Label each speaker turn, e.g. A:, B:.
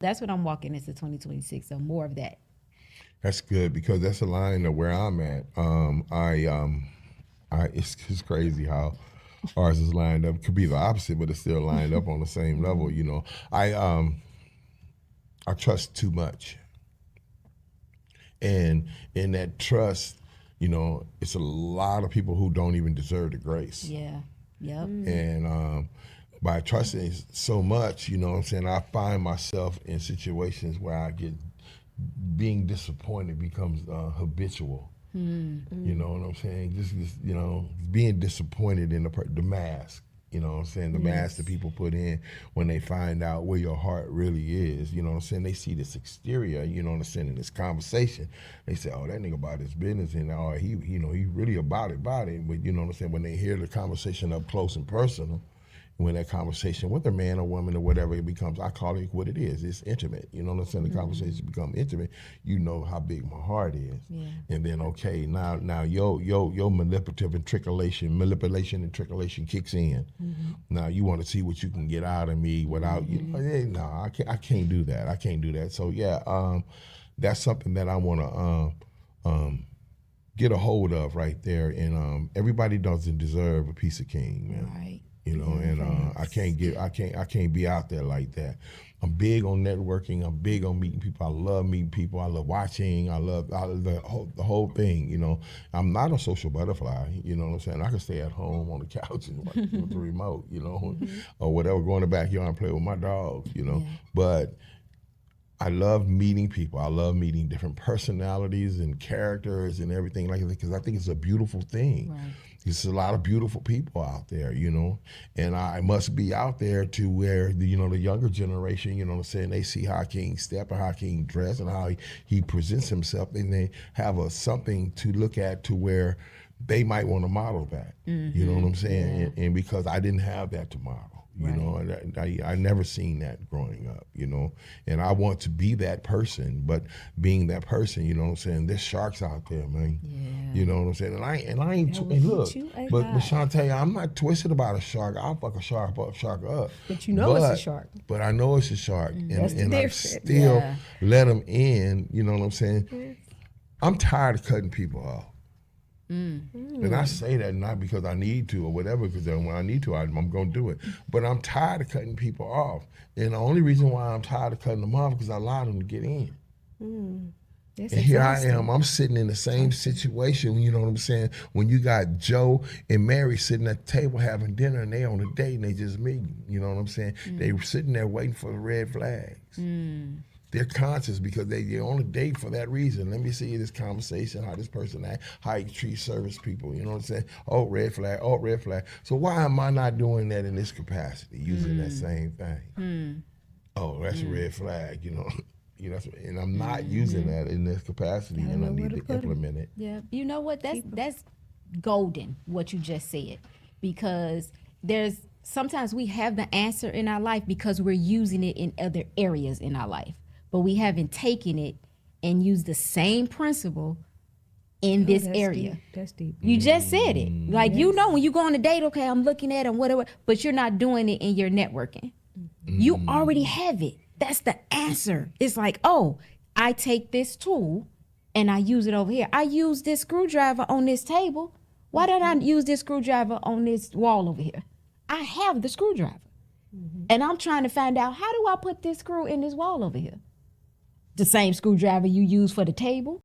A: That's what I'm walking into 2026. So more of that.
B: That's good because that's a line of where I'm at. It's crazy how ours is lined up. Could be the opposite, but it's still lined up on the same level. You know, I trust too much, and in that trust, you know, it's a lot of people who don't even deserve the grace.
A: Yeah. Yep.
B: And by trusting so much, you know what I'm saying, I find myself in situations where I get being disappointed becomes habitual. You know what I'm saying? Just you know, being disappointed in the mask. You know what I'm saying? The mask that people put in when they find out where your heart really is. You know what I'm saying? They see this exterior. You know what I'm saying? In this conversation, they say, "Oh, that nigga about his business," and "Oh, you know, he really about it." But you know what I'm saying? When they hear the conversation up close and personal, when that conversation with a man or woman or whatever it becomes, I call it what it is. It's intimate. You know what I'm saying? The conversation become intimate. You know how big my heart is.
A: Yeah.
B: And then okay, now your manipulative and manipulation and trickulation kicks in. Now you want to see what you can get out of me without you. Hey, no, I can't do that. I can't do that. So yeah, that's something that I want to get a hold of right there. And everybody doesn't deserve a piece of king, man.
A: Right.
B: You know, and I can't be out there like that. I'm big on networking. I'm big on meeting people. I love meeting people. I love watching. I love the whole thing. You know, I'm not a social butterfly. You know what I'm saying? I can stay at home on the couch and watch with the remote. You know, or whatever. Go in the backyard and play with my dogs. You know, but I love meeting people. I love meeting different personalities and characters and everything like that because I think it's a beautiful thing.
A: Right.
B: There's a lot of beautiful people out there, you know, and I must be out there to where the younger generation, you know what I'm saying, they see how King step and how King dress and how he presents himself, and they have something to look at to where they might want to model that. You know what I'm saying? And because I didn't have that to model. You know, and I never seen that growing up, you know, and I want to be that person, but being that person, you know what I'm saying, there's sharks out there, man.
A: Yeah.
B: You know what I'm saying? And I ain't, and look, but Shantae, I'm not twisted about a shark. I'll fuck a shark up.
C: But you know it's a shark.
B: But I know it's a shark.
C: That's the
B: and I
C: difference.
B: still let them in, you know what I'm saying? I'm tired of cutting people off. And I say that not because I need to or whatever, because when I need to, I'm going to do it. But I'm tired of cutting people off. And the only reason why I'm tired of cutting them off is because I allowed them to get in.
C: That's
B: and here I am, I'm sitting in the same situation, you know what I'm saying, when you got Joe and Mary sitting at the table having dinner and they on a date and they just meeting, you know what I'm saying? They were sitting there waiting for the red flags. They're conscious because they're on a date for that reason. Let me see this conversation, how this person act, how he treats service people. You know what I'm saying? Oh, red flag. Oh, red flag. So why am I not doing that in this capacity, using that same thing? Oh, that's a red flag. You know, and I'm not using that in this capacity, and I need to implement it.
A: Yeah, you know what? That's golden what you just said, because sometimes we have the answer in our life because we're using it in other areas in our life. But we haven't taken it and used the same principle in this area.
C: Deep. That's deep.
A: You just said it. Like, you know, when you go on a date, okay, I'm looking at him, whatever, but you're not doing it in your networking. You already have it. That's the answer. It's like, oh, I take this tool and I use it over here. I use this screwdriver on this table. Why don't I use this screwdriver on this wall over here? I have the screwdriver. And I'm trying to find out, how do I put this screw in this wall over here? The same screwdriver you use for the table,